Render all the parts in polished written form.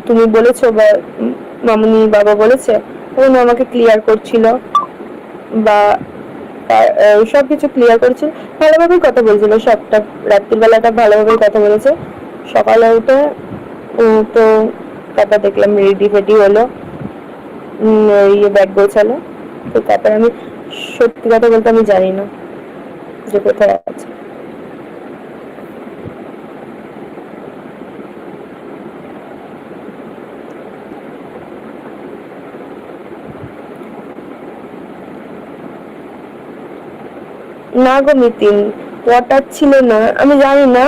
তুমি বলেছো বা মামুনি বাবা বলেছে, তখন আমাকে ক্লিয়ার করছিল বা সবকিছু ক্লিয়ার করছিল, ভালোভাবেই কথা বলছিল সবটা। রাত্রির বেলাটা ভালোভাবেই কথা বলেছে। সকালে উঠে তো তারপর দেখলাম রেডি ফেডি হলো, ইয়ে ব্যাগ গোছালো। তো তারপর আমি সত্যি কথা বলতে আমি জানি না যে কোথায় আছে। না গো মিতিন, পটাচ্ছিল না, আমি জানি না,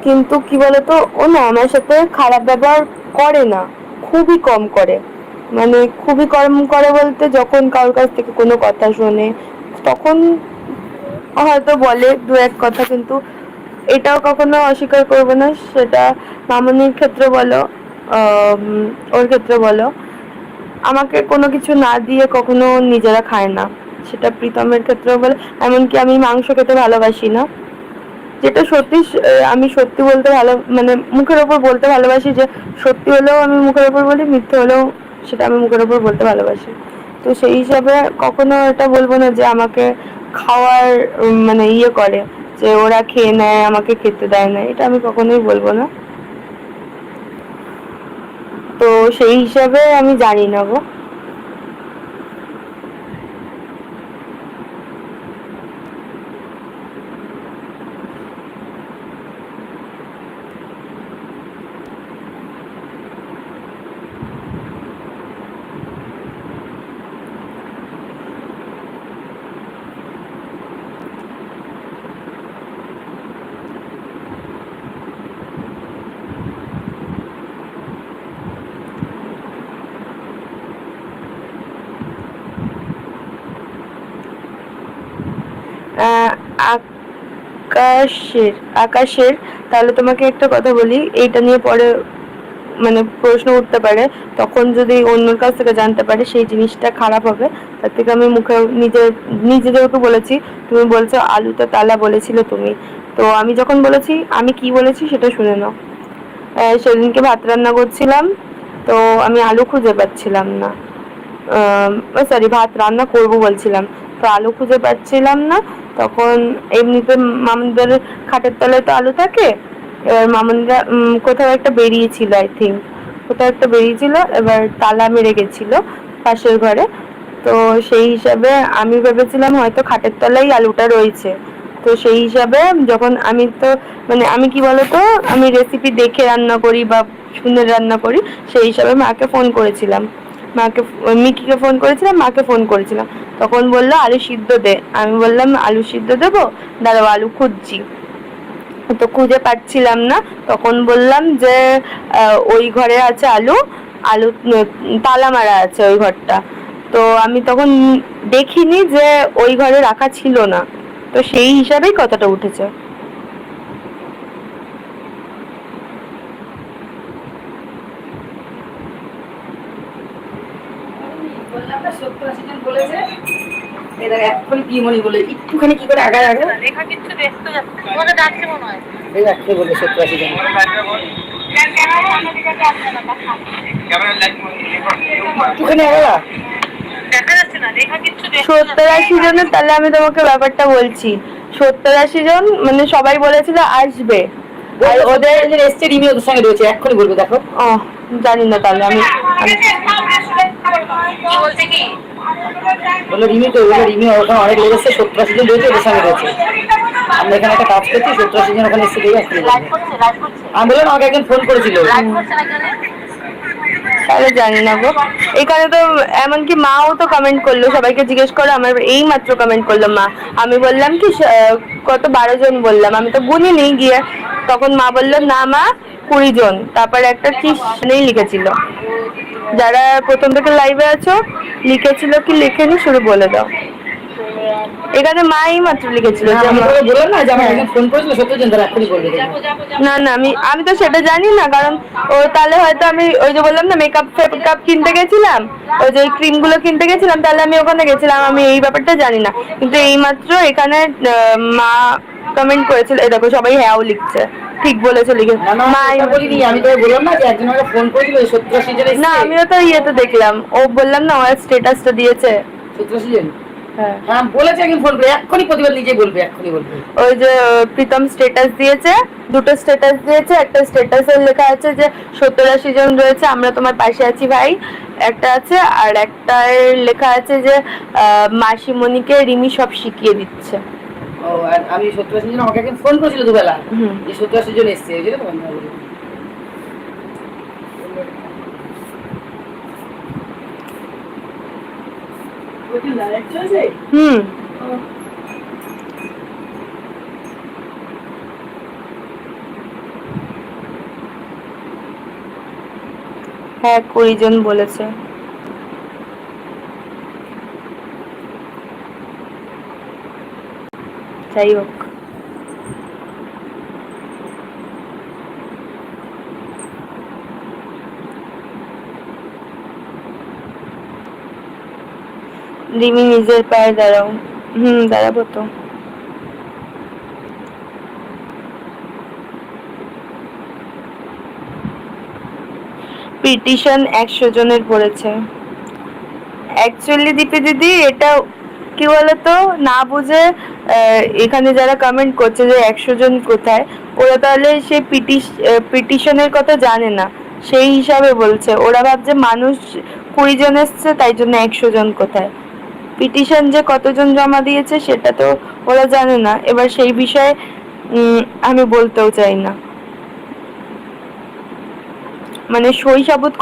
কিন্তু কি বলতো, ও না আমার সাথে খারাপ ব্যবহার করে না, খুবই কম করে। মানে খুবই কম করে বলতে, যখন কারোর কাছ থেকে কোনো কথা শোনে তখন হয়তো বলে দু এক কথা, কিন্তু এটাও কখনো অস্বীকার করবো না, সেটা মামনির ক্ষেত্রে বলো, ওর ক্ষেত্রে বলো, আমাকে কোনো কিছু না দিয়ে কখনো নিজেরা খায় না। সেটা প্রীতমের ক্ষেত্রেও বলে। এমনকি আমি মাংস খেতে ভালোবাসি না, যেটা সত্যি, আমি সত্যি বলতে ভালো, মানে মুখের ওপর বলতে ভালোবাসি, যে সত্যি হলেও আমি মুখের ওপর বলি, মিথ্যে হলেও সেটা আমি মুখের ওপর বলতে ভালোবাসি। তো সেই হিসাবে কখনো এটা বলবো না যে আমাকে খাওয়ার মানে ইয়ে করে, যে ওরা খেয়ে নেয় আমাকে খেতে দেয় না, এটা আমি কখনোই বলবো না। তো সেই হিসাবে আমি জানি না গো। আকাশের আকাশের তাহলে তোমাকে একটা কথা বলি, এইটা নিয়ে পরে মানে প্রশ্ন উঠতে পারে, তখন যদি অন্যর কাছ থেকে জানতে পারে সেই জিনিসটা খারাপ হবে। তার থেকে আমি মুখে নিজে যেহেতু বলেছি, তুমি বলছো আলুতে তালা বলেছিলে তুমি, তো আমি যখন বলেছি আমি কি বলেছি সেটা শুনে নাও। সেদিনকে ভাত রান্না করছিলাম, তো আমি আলু খুঁজে পাচ্ছিলাম না, সরি ভাত রান্না করব বলছিলাম, তো আলু খুঁজে পাচ্ছিলাম না। তখন এমনিতে মামুনদের খাটের তলায় তো আলু থাকে, এবার মামুনরা কোথাও একটা বেরিয়েছিল, আই থিঙ্ক কোথাও একটা বেরিয়েছিল, এবার তালা মেরে গেছিল পাশের ঘরে। তো সেই হিসাবে আমি ভেবেছিলাম হয়তো খাটের তলায় আলুটা রয়েছে। তো সেই হিসাবে যখন আমি তো মানে আমি কি বলতো, আমি রেসিপি দেখে রান্না করি বা শুনে রান্না করি, সেই হিসাবে মাকে ফোন করেছিলাম, মাকে মিকিকে ফোন করেছিলাম, মাকে ফোন করেছিলাম। তখন বললো আলু সিদ্ধ দে, আমি বললাম আলু সিদ্ধ দেবো, দাঁড়াও আলু খুঁজছি। তো খুঁজে পাচ্ছিলাম না, তখন বললাম যে ওই ঘরে আছে আলু, আলু তালা মারা আছে ওই ঘরটা। তো আমি তখন দেখিনি যে ওই ঘরে রাখা ছিল না, তো সেই হিসাবেই কথাটা উঠেছে। কি মনে বলে একটুখানি কি করে আগায় আগে রেখা কিচ্ছু দেখতে যাচ্ছে, তোমাকে ডাকছে মনে হয়, এই আসছে বলে 70-80 জন একটুখানি আগা দেখা যাচ্ছে না, রেখা কিচ্ছু 70-80 জনের, তাহলে আমি তোমাকে ব্যাপারটা বলছি। 70-80 জন মানে সবাই বলেছিল আসবে, আর ওদের এসছে রিমি ওদের সঙ্গে রয়েছে, এক্ষুনি বলবো দেখো। জানি না, তাহলে আমি বলছে কি বললো রিমি, তো বললো রিমি ওখানে অনেক লোক এসছে, 70-80 জন রয়েছে, ওদের সঙ্গে রয়েছে, আমরা এখানে একটা কাজ করছি, 70-80 জন ওখানে এসছে, আমি বললাম আমাকে একজন ফোন করেছিল, তাহলে জানি না গো। এখানে তো এমনকি মাও তো কমেন্ট করলো, সবাইকে জিজ্ঞেস করলো, আমার এই মাত্র কমেন্ট করলো মা। আমি বললাম কি কত 12 জন বললাম, আমি তো গুনিনি গিয়ে। তখন মা বললো না মা 20 জন, তারপরে একটা কি নেই লিখেছিল, যারা প্রথম থেকে লাইভে আছো লিখেছিল কি লিখেনি শুরু বলে দাও। এখানে মাই মাত্র লিখেছিল যে আমি বললাম না যে আমার একজন ফোন করেছিল 70 জন, তারা এখনই বলবে। না না, আমি তো সেটা জানি না, কারণ ও তাহলে হয়তো আমি ওই যে বললাম না মেকআপ ফেকআপ কিনতে গেছিলাম, ওই যে ক্রিম গুলো কিনতে গেছিলাম, তাহলে আমি ওখানে গেছিলাম, আমি এই ব্যাপারটা জানি না। কিন্তু এই মাত্র এখানে মা কমেন্ট করেছিল, এই দেখো সবাই হ্যাঁও লিখছে, ঠিক বলেছে লিখে। আমি তো বললাম না যে একজন আমাকে ফোন করেছিল 70-80 জন এসেছে। না আমিও তো ইয়েতে দেখলাম, ও বললাম না ওর স্ট্যাটাসটা দিয়েছে 70-80 জন। হ্যাঁ হ্যাঁ বলেছে, একদিন ফোন করে এক্ষুনি প্রতিবার নিজে বলবে, এক্ষুনি বলবে। ওই যে প্রীতম স্ট্যাটাস দিয়েছে, দুটো স্ট্যাটাস দিয়েছে, একটা স্ট্যাটাসে লেখা আছে যে 70-80 জন রয়েছে, আমরা তোমার পাশে আছি ভাই, একটা আছে, আর একটা লেখা আছে যে মাসিমণিকে রিমি সব শিখিয়ে দিচ্ছে। ও আর আমি 70-80 জন আমাকে একদিন ফোন করেছিল দুবেলা যে 70-80 জন এসছে, এই জন্য তোমার বলি। হুম হ্যাঁ 20 জন বলেছে। যাই হোক, রিমি নিজের পায়ে দাঁড়াও। দাঁড়াবো তো। পিটিশন 100 জনের পড়েছে। অ্যাকচুয়ালি দীপি দিদি এটা কি বলতো, না বুঝে এখানে যারা কমেন্ট করছে যে 100 জন কোথায়, ওরা তাহলে সেই পিটিশনের কথা জানে না, সেই হিসাবে বলছে। ওরা ভাবছে মানুষ 20 জন এসছে তাই জন্য 100 জন কোথায়। পিটিশন যে কতজন জমা দিয়েছে সেটা তো ওরা জানে না। এবার সেই বিষয়ে আমি বলতেও চাই না। মানে সই সাবুত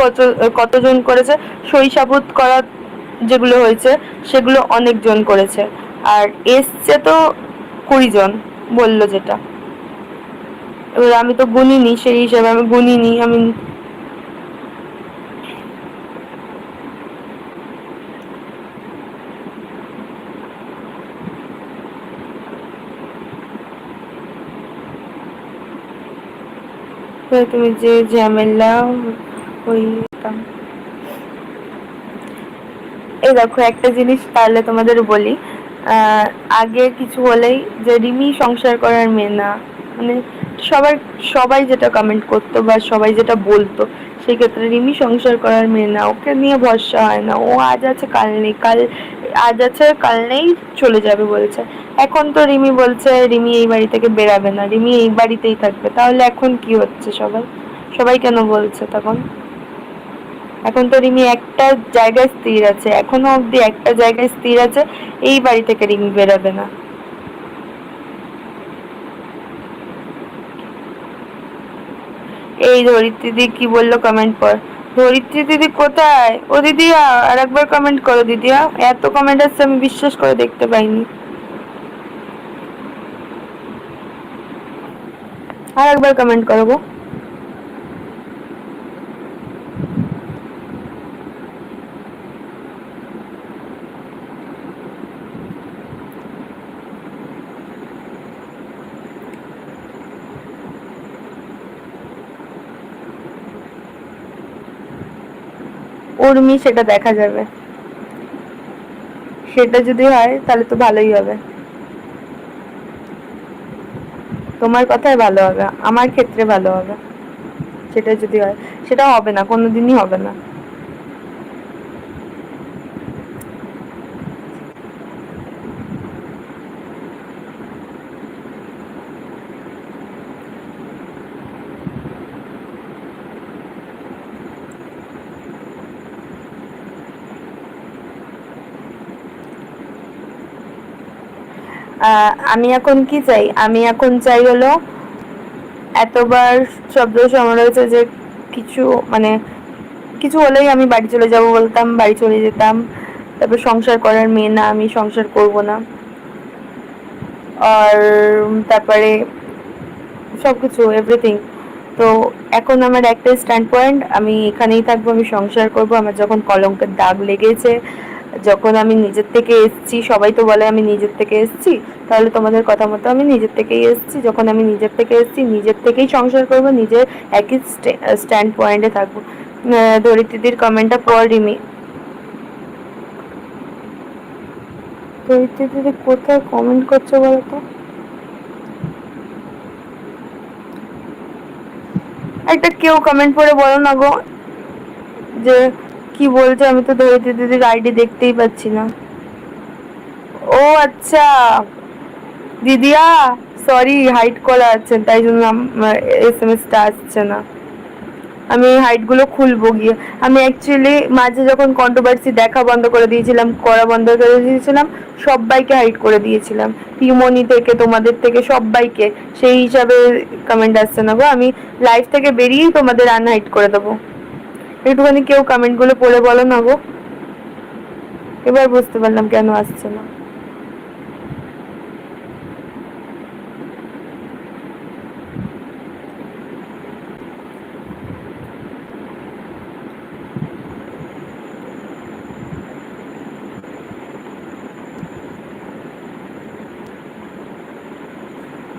কতজন করেছে, সই সাবুত করা যেগুলো হয়েছে সেগুলো অনেকজন করেছে, আর এসছে তো 20 জন বললো যেটা। এবার আমি তো গুনিনি, সেই হিসাবে আমি গুনিনি। আমি তুমি যে ঝামেলা হইতাম। এই দেখো একটা জিনিস তাহলে তোমাদের বলি, আগে কিছু হলেই যে রিমি সংসার করার মেয়ে না, মানে সবাই যেটা কমেন্ট করতো বা সবাই যেটা বলতো, সেক্ষেত্রে রিমি সংসার করার মেয়ে না, ওকে নিয়ে ভরসা হয় না, ও আজ আছে কাল নেই, আজ আছে কাল নেই, চলে যাবে বলছে। এখন তো রিমি বলছে রিমি এই বাড়ি থেকে বেরাবে না, রিমি এই বাড়িতেই থাকবে। তাহলে এখন কি হচ্ছে, সবাই কেন বলছে তখন? এখন তো রিমি একটা জায়গায় স্থির আছে, এখনো অব্দি একটা জায়গায় স্থির আছে, এই বাড়ি থেকে রিমি বেরোবে না। এই ধরিত্রী দিদি কি বললো কমেন্ট পর। ধরিত্রী দিদি কোথায়? ও দিদি আর একবার কমেন্ট করো দিদি, এত কমেন্ট আসছে আমি বিশ্বাস করে দেখতে পাইনি। আর একবার কমেন্ট করো গো। উর্মি সেটা দেখা যাবে, সেটা যদি হয় তাহলে তো ভালোই হবে, তোমার কথাই ভালো হবে, আমার ক্ষেত্রে ভালো হবে। সেটা যদি হয়, সেটা হবে না, কোনোদিনই হবে না। আমি এখন কি চাই, আমি এখন চাই হলো, এতবার শব্দ সমালোচনা যে কিছু মানে কিছু হলেই আমি বাড়ি চলে যাব বলতাম, বাড়ি চলে যেতাম। তারপর সংসার করার মেয়ে না, আমি সংসার করব না। আর তারপরে সবকিছু এভরিথিং। তো এখন আমার একটা স্ট্যান্ড পয়েন্ট, আমি এখানেই থাকবো, আমি সংসার করব। আমার যখন কলঙ্কের দাগ লেগেছে, যখন আমি নিজের থেকে এসছি, সবাই তো বলে আমি নিজের থেকে এসছি, তাহলে তোমাদের কথা মতো আমি নিজের থেকেই এসছি। যখন আমি নিজের থেকে এসছি, নিজের থেকেই সংসার করব, নিজের একই স্ট্যান্ড পয়েন্টে থাকবো। ধরিত্রীদির কমেন্টটা পর রিমি। ধরিত্রী দিদি কোথায় কমেন্ট করছো বলো তো? একটা কেউ কমেন্ট করে বলো না গো, যে কি বলছে, আমি তো ধরিত্রী দিদির আইডি দেখতেই পাচ্ছি না। ও আচ্ছা দিদিয়া, সরি হাইড করা আছে, তাই জন্য এসএমএসটা আসছে না। আমি হাইট গুলো খুলবো গিয়ে। আমি অ্যাকচুয়ালি মাঝে যখন কন্ট্রোভার্সি দেখা বন্ধ করে দিয়েছিলাম, করা বন্ধ করে দিয়েছিলাম, সবাইকে হাইড করে দিয়েছিলাম, পিমনি থেকে তোমাদের থেকে সবাইকে। সেই হিসাবে কমেন্ট আসছে না গো। আমি লাইভ থেকে বেরিয়েই তোমাদের আনহাইড করে দেবো। একটুখানি কেউ কমেন্ট গুলো পড়ে বলো না গো। এবার বুঝতে পারলাম কেন আসছে না।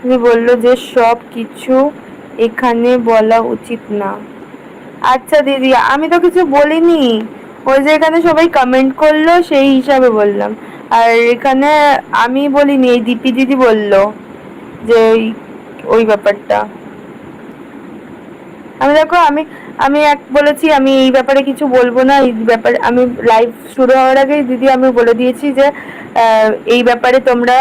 উনি বললো যে সব কিছু এখানে বলা উচিত না। আচ্ছা দিদি, আমি তো কিছু বলিনি, ওই যে এখানে সবাই কমেন্ট করলো সেই হিসাবে বললাম। আর এখানে আমি বলিনি, এই দীপি দিদি বললো যে ওই ব্যাপারটা। আমি দেখো, আমি আমি এক বলেছি আমি এই ব্যাপারে কিছু বলবো না। এই ব্যাপারে আমি লাইভ শুরু হওয়ার আগেই দিদি আমি বলে দিয়েছি যে এই ব্যাপারে তোমরা